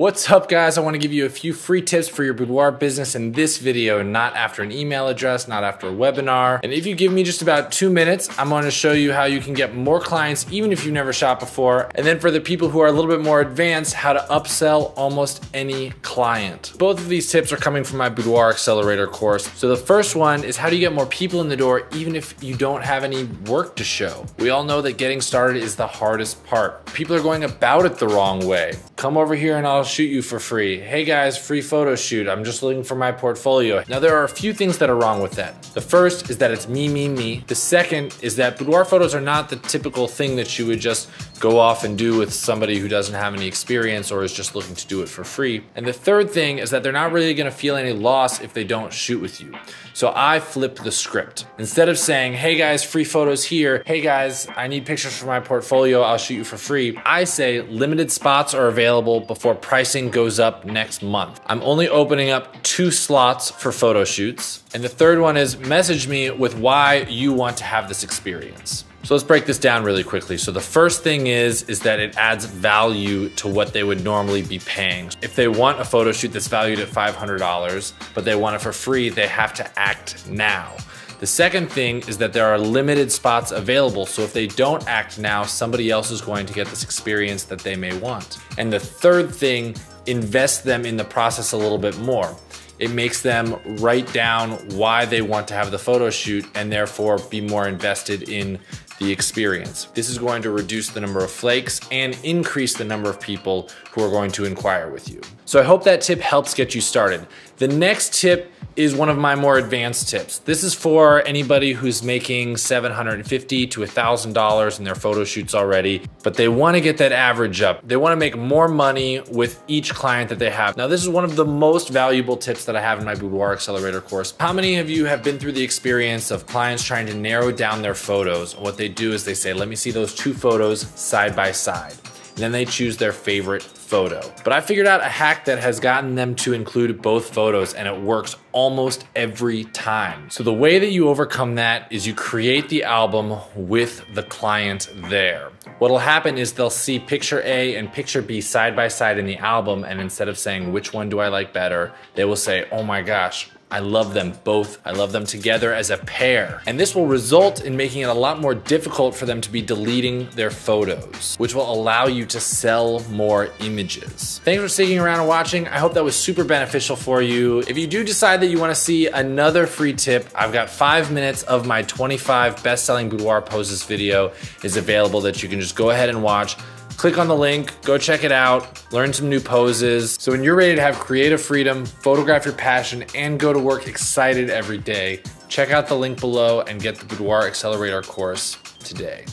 What's up, guys? I want to give you a few free tips for your boudoir business in this video, not after an email address, not after a webinar. And if you give me just about 2 minutes, I'm going to show you how you can get more clients even if you've never shopped before. And then for the people who are a little bit more advanced, how to upsell almost any client. Both of these tips are coming from my Boudoir Accelerator course. So the first one is how do you get more people in the door even if you don't have any work to show? We all know that getting started is the hardest part. People are going about it the wrong way. Come over here and I'll shoot you for free. Hey guys, free photo shoot. I'm just looking for my portfolio. Now there are a few things that are wrong with that. The first is that it's me. The second is that boudoir photos are not the typical thing that you would just go off and do with somebody who doesn't have any experience or is just looking to do it for free. And the third thing is that they're not really gonna feel any loss if they don't shoot with you. So I flip the script. Instead of saying, hey guys, free photos here. Hey guys, I need pictures for my portfolio. I'll shoot you for free. I say limited spots are available before pricing goes up next month. I'm only opening up 2 slots for photo shoots. And the third one is message me with why you want to have this experience. So let's break this down really quickly. So the first thing is that it adds value to what they would normally be paying. If they want a photo shoot that's valued at $500, but they want it for free, they have to act now. The second thing is that there are limited spots available. So if they don't act now, somebody else is going to get this experience that they may want. And the third thing, invest them in the process a little bit more. It makes them write down why they want to have the photo shoot and therefore be more invested in the experience. This is going to reduce the number of flakes and increase the number of people who are going to inquire with you. So I hope that tip helps get you started. The next tip is one of my more advanced tips. This is for anybody who's making $750 to $1,000 in their photo shoots already, but they want to get that average up. They want to make more money with each client that they have. Now, this is one of the most valuable tips that I have in my Boudoir Accelerator course. How many of you have been through the experience of clients trying to narrow down their photos? What they do is they say, let me see those 2 photos side by side. And then they choose their favorite photo. But I figured out a hack that has gotten them to include both photos, and it works almost every time. So the way that you overcome that is you create the album with the client there. What'll happen is they'll see picture A and picture B side by side in the album, and instead of saying, which one do I like better, they will say, oh my gosh, I love them both. I love them together as a pair. And this will result in making it a lot more difficult for them to be deleting their photos, which will allow you to sell more images. Thanks for sticking around and watching. I hope that was super beneficial for you. If you do decide that you want to see another free tip, I've got 5 minutes of my 25 best-selling boudoir poses video is available that you can just go ahead and watch. Click on the link, go check it out, learn some new poses. So when you're ready to have creative freedom, photograph your passion, and go to work excited every day, check out the link below and get the Boudoir Accelerator course today.